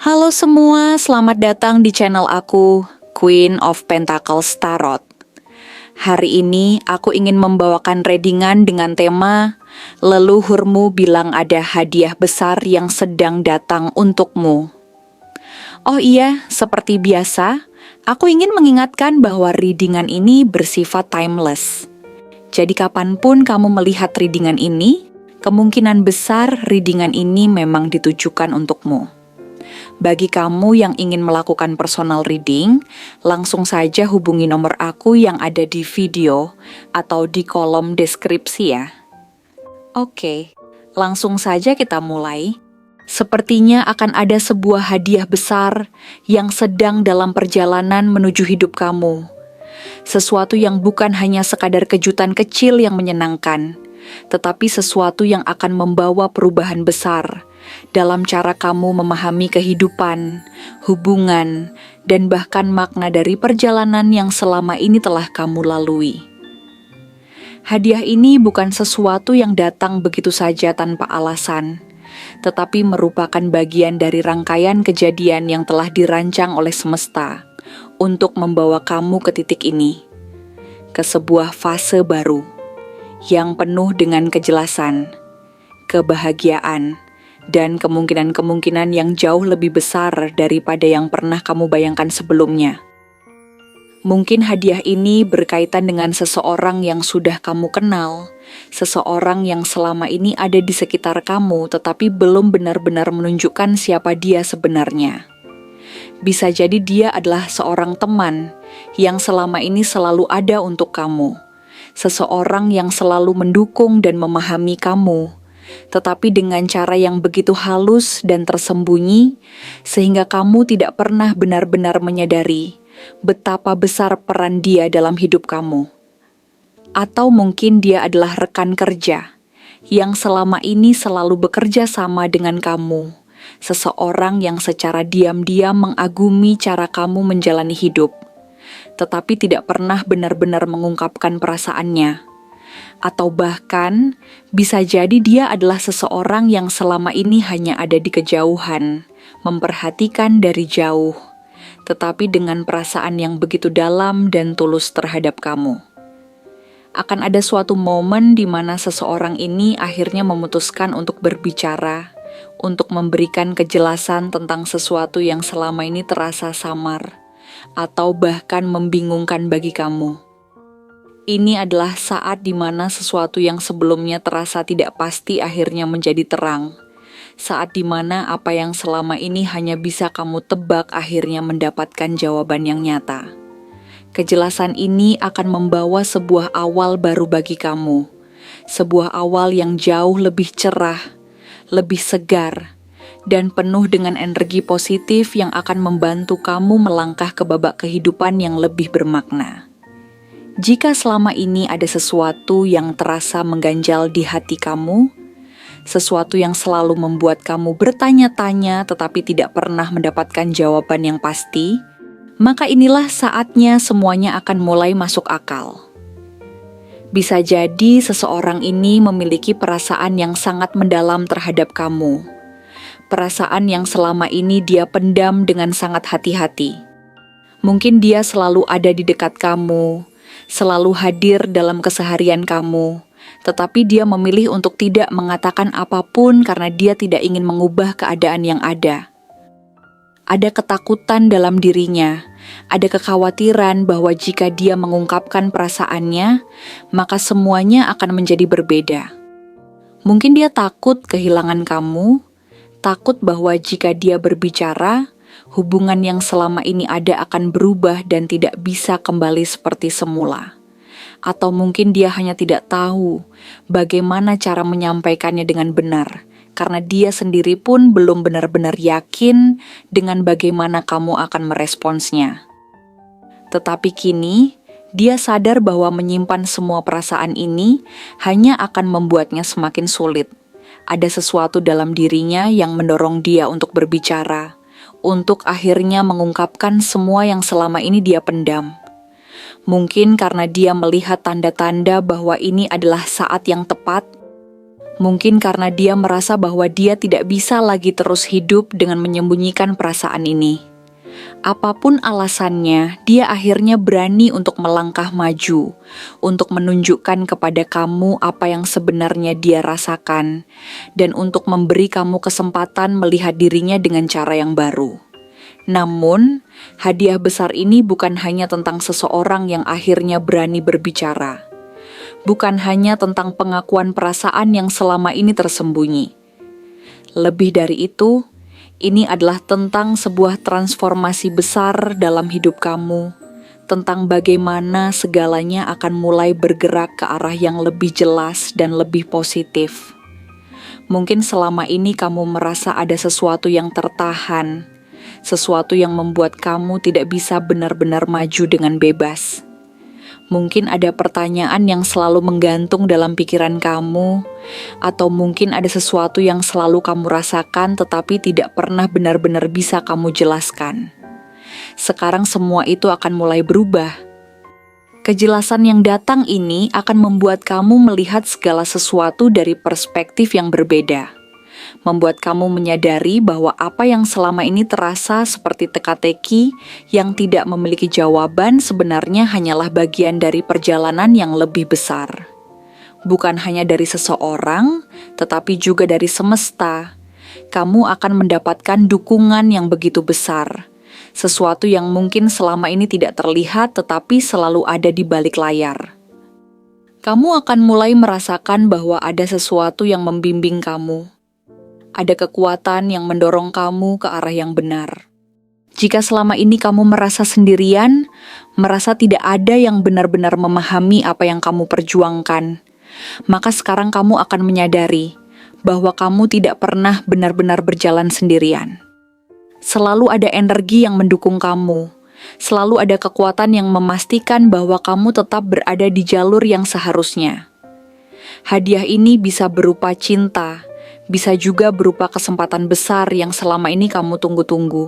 Halo semua, selamat datang di channel aku, Queen of Pentacles Tarot. Hari ini aku ingin membawakan readingan dengan tema Leluhurmu bilang ada hadiah besar yang sedang datang untukmu. Oh iya, seperti biasa, aku ingin mengingatkan bahwa readingan ini bersifat timeless. Jadi kapanpun kamu melihat readingan ini, kemungkinan besar readingan ini memang ditujukan untukmu. Bagi kamu yang ingin melakukan personal reading, langsung saja hubungi nomor aku yang ada di video atau di kolom deskripsi ya. Oke, langsung saja kita mulai. Sepertinya akan ada sebuah hadiah besar yang sedang dalam perjalanan menuju hidup kamu. Sesuatu yang bukan hanya sekadar kejutan kecil yang menyenangkan, tetapi sesuatu yang akan membawa perubahan besar dalam cara kamu memahami kehidupan, hubungan, dan bahkan makna dari perjalanan yang selama ini telah kamu lalui. Hadiah ini bukan sesuatu yang datang begitu saja tanpa alasan, tetapi merupakan bagian dari rangkaian kejadian yang telah dirancang oleh semesta untuk membawa kamu ke titik ini, ke sebuah fase baru yang penuh dengan kejelasan, kebahagiaan, dan kemungkinan-kemungkinan yang jauh lebih besar daripada yang pernah kamu bayangkan sebelumnya. Mungkin hadiah ini berkaitan dengan seseorang yang sudah kamu kenal, seseorang yang selama ini ada di sekitar kamu tetapi belum benar-benar menunjukkan siapa dia sebenarnya. Bisa jadi dia adalah seorang teman yang selama ini selalu ada untuk kamu, seseorang yang selalu mendukung dan memahami kamu, tetapi dengan cara yang begitu halus dan tersembunyi, sehingga kamu tidak pernah benar-benar menyadari betapa besar peran dia dalam hidup kamu. Atau mungkin dia adalah rekan kerja yang selama ini selalu bekerja sama dengan kamu, seseorang yang secara diam-diam mengagumi cara kamu menjalani hidup, tetapi tidak pernah benar-benar mengungkapkan perasaannya. Atau bahkan, bisa jadi dia adalah seseorang yang selama ini hanya ada di kejauhan, memperhatikan dari jauh, tetapi dengan perasaan yang begitu dalam dan tulus terhadap kamu. Akan ada suatu momen di mana seseorang ini akhirnya memutuskan untuk berbicara, untuk memberikan kejelasan tentang sesuatu yang selama ini terasa samar, atau bahkan membingungkan bagi kamu. Ini adalah saat di mana sesuatu yang sebelumnya terasa tidak pasti akhirnya menjadi terang. Saat di mana apa yang selama ini hanya bisa kamu tebak akhirnya mendapatkan jawaban yang nyata. Kejelasan ini akan membawa sebuah awal baru bagi kamu. Sebuah awal yang jauh lebih cerah, lebih segar, dan penuh dengan energi positif yang akan membantu kamu melangkah ke babak kehidupan yang lebih bermakna. Jika selama ini ada sesuatu yang terasa mengganjal di hati kamu, sesuatu yang selalu membuat kamu bertanya-tanya tetapi tidak pernah mendapatkan jawaban yang pasti, maka inilah saatnya semuanya akan mulai masuk akal. Bisa jadi seseorang ini memiliki perasaan yang sangat mendalam terhadap kamu. Perasaan yang selama ini dia pendam dengan sangat hati-hati. Mungkin dia selalu ada di dekat kamu, selalu hadir dalam keseharian kamu, tetapi dia memilih untuk tidak mengatakan apapun karena dia tidak ingin mengubah keadaan yang ada. Ada ketakutan dalam dirinya, ada kekhawatiran bahwa jika dia mengungkapkan perasaannya, maka semuanya akan menjadi berbeda. Mungkin dia takut kehilangan kamu, takut bahwa jika dia berbicara, hubungan yang selama ini ada akan berubah dan tidak bisa kembali seperti semula. Atau mungkin dia hanya tidak tahu bagaimana cara menyampaikannya dengan benar, karena dia sendiri pun belum benar-benar yakin dengan bagaimana kamu akan meresponsnya. Tetapi kini, dia sadar bahwa menyimpan semua perasaan ini hanya akan membuatnya semakin sulit. Ada sesuatu dalam dirinya yang mendorong dia untuk berbicara, untuk akhirnya mengungkapkan semua yang selama ini dia pendam. Mungkin karena dia melihat tanda-tanda bahwa ini adalah saat yang tepat, Mungkin karena dia merasa bahwa dia tidak bisa lagi terus hidup dengan menyembunyikan perasaan ini. Apapun alasannya, dia akhirnya berani untuk melangkah maju, untuk menunjukkan kepada kamu apa yang sebenarnya dia rasakan, dan untuk memberi kamu kesempatan melihat dirinya dengan cara yang baru. Namun, hadiah besar ini bukan hanya tentang seseorang yang akhirnya berani berbicara. Bukan hanya tentang pengakuan perasaan yang selama ini tersembunyi. Lebih dari itu, ini adalah tentang sebuah transformasi besar dalam hidup kamu, tentang bagaimana segalanya akan mulai bergerak ke arah yang lebih jelas dan lebih positif. Mungkin selama ini kamu merasa ada sesuatu yang tertahan, sesuatu yang membuat kamu tidak bisa benar-benar maju dengan bebas. Mungkin ada pertanyaan yang selalu menggantung dalam pikiran kamu, atau mungkin ada sesuatu yang selalu kamu rasakan tetapi tidak pernah benar-benar bisa kamu jelaskan. Sekarang semua itu akan mulai berubah. Kejelasan yang datang ini akan membuat kamu melihat segala sesuatu dari perspektif yang berbeda. Membuat kamu menyadari bahwa apa yang selama ini terasa seperti teka-teki yang tidak memiliki jawaban sebenarnya hanyalah bagian dari perjalanan yang lebih besar. Bukan hanya dari seseorang, tetapi juga dari semesta. Kamu akan mendapatkan dukungan yang begitu besar. Sesuatu yang mungkin selama ini tidak terlihat tetapi selalu ada di balik layar. Kamu akan mulai merasakan bahwa ada sesuatu yang membimbing kamu. Ada kekuatan yang mendorong kamu ke arah yang benar. Jika selama ini kamu merasa sendirian, merasa tidak ada yang benar-benar memahami apa yang kamu perjuangkan, maka sekarang kamu akan menyadari bahwa kamu tidak pernah benar-benar berjalan sendirian. Selalu ada energi yang mendukung kamu, selalu ada kekuatan yang memastikan bahwa kamu tetap berada di jalur yang seharusnya. Hadiah ini bisa berupa cinta, bisa juga berupa kesempatan besar yang selama ini kamu tunggu-tunggu.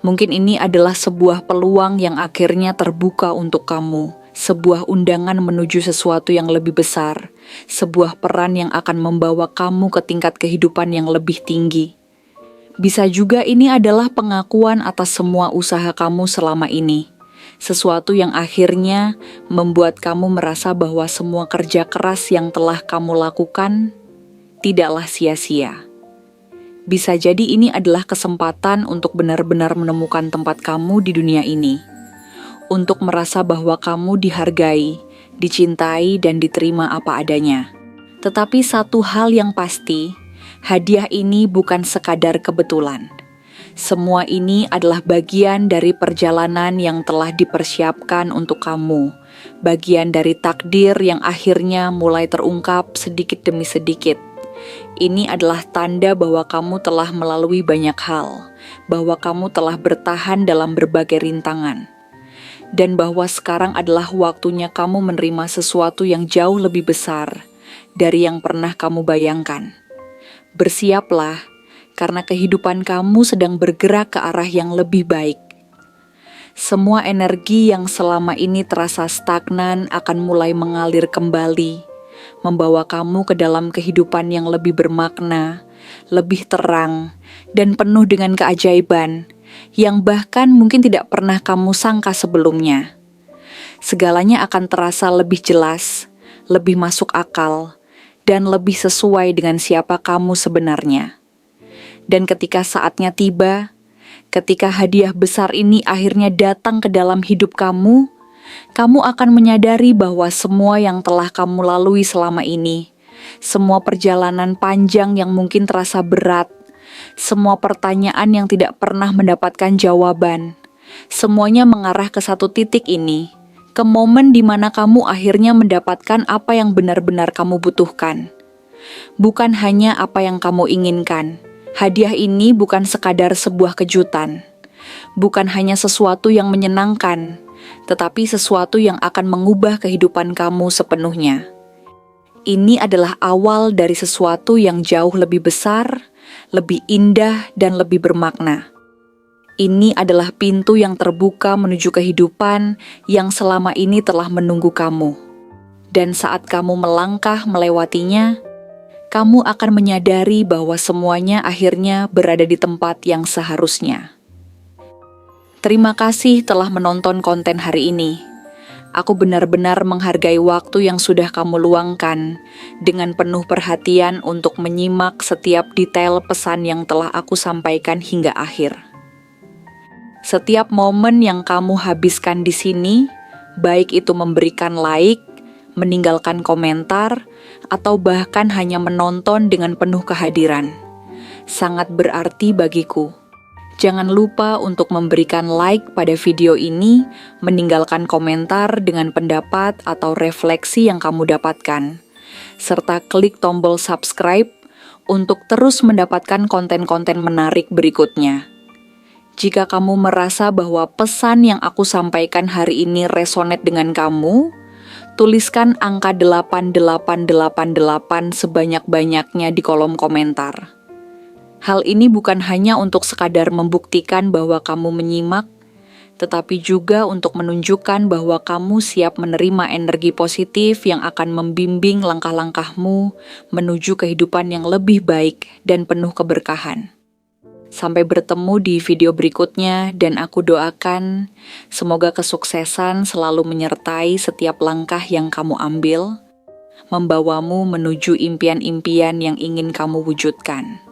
Mungkin ini adalah sebuah peluang yang akhirnya terbuka untuk kamu, sebuah undangan menuju sesuatu yang lebih besar, sebuah peran yang akan membawa kamu ke tingkat kehidupan yang lebih tinggi. Bisa juga ini adalah pengakuan atas semua usaha kamu selama ini, sesuatu yang akhirnya membuat kamu merasa bahwa semua kerja keras yang telah kamu lakukan tidaklah sia-sia. Bisa jadi ini adalah kesempatan untuk benar-benar menemukan tempat kamu di dunia ini. Untuk merasa bahwa kamu dihargai, dicintai, dan diterima apa adanya. Tetapi satu hal yang pasti, hadiah ini bukan sekadar kebetulan. Semua ini adalah bagian dari perjalanan yang telah dipersiapkan untuk kamu. Bagian dari takdir yang akhirnya mulai terungkap sedikit demi sedikit. Ini adalah tanda bahwa kamu telah melalui banyak hal, bahwa kamu telah bertahan dalam berbagai rintangan, dan bahwa sekarang adalah waktunya kamu menerima sesuatu yang jauh lebih besar dari yang pernah kamu bayangkan. Bersiaplah, karena kehidupan kamu sedang bergerak ke arah yang lebih baik. Semua energi yang selama ini terasa stagnan akan mulai mengalir kembali, membawa kamu ke dalam kehidupan yang lebih bermakna, lebih terang, dan penuh dengan keajaiban, yang bahkan mungkin tidak pernah kamu sangka sebelumnya. Segalanya akan terasa lebih jelas, lebih masuk akal, dan lebih sesuai dengan siapa kamu sebenarnya. Dan ketika saatnya tiba, ketika hadiah besar ini akhirnya datang ke dalam hidup kamu, kamu akan menyadari bahwa semua yang telah kamu lalui selama ini, semua perjalanan panjang yang mungkin terasa berat, semua pertanyaan yang tidak pernah mendapatkan jawaban, semuanya mengarah ke satu titik ini, ke momen di mana kamu akhirnya mendapatkan apa yang benar-benar kamu butuhkan. Bukan hanya apa yang kamu inginkan. Hadiah ini bukan sekadar sebuah kejutan, bukan hanya sesuatu yang menyenangkan, tetapi sesuatu yang akan mengubah kehidupan kamu sepenuhnya. Ini adalah awal dari sesuatu yang jauh lebih besar, lebih indah, dan lebih bermakna. Ini adalah pintu yang terbuka menuju kehidupan yang selama ini telah menunggu kamu. Dan saat kamu melangkah melewatinya, kamu akan menyadari bahwa semuanya akhirnya berada di tempat yang seharusnya. Terima kasih telah menonton konten hari ini. Aku benar-benar menghargai waktu yang sudah kamu luangkan dengan penuh perhatian untuk menyimak setiap detail pesan yang telah aku sampaikan hingga akhir. Setiap momen yang kamu habiskan di sini, baik itu memberikan like, meninggalkan komentar, atau bahkan hanya menonton dengan penuh kehadiran, sangat berarti bagiku. Jangan lupa untuk memberikan like pada video ini, meninggalkan komentar dengan pendapat atau refleksi yang kamu dapatkan, serta klik tombol subscribe untuk terus mendapatkan konten-konten menarik berikutnya. Jika kamu merasa bahwa pesan yang aku sampaikan hari ini resonate dengan kamu, tuliskan angka 8888 sebanyak-banyaknya di kolom komentar. Hal ini bukan hanya untuk sekadar membuktikan bahwa kamu menyimak, tetapi juga untuk menunjukkan bahwa kamu siap menerima energi positif yang akan membimbing langkah-langkahmu menuju kehidupan yang lebih baik dan penuh keberkahan. Sampai bertemu di video berikutnya, dan aku doakan semoga kesuksesan selalu menyertai setiap langkah yang kamu ambil, membawamu menuju impian-impian yang ingin kamu wujudkan.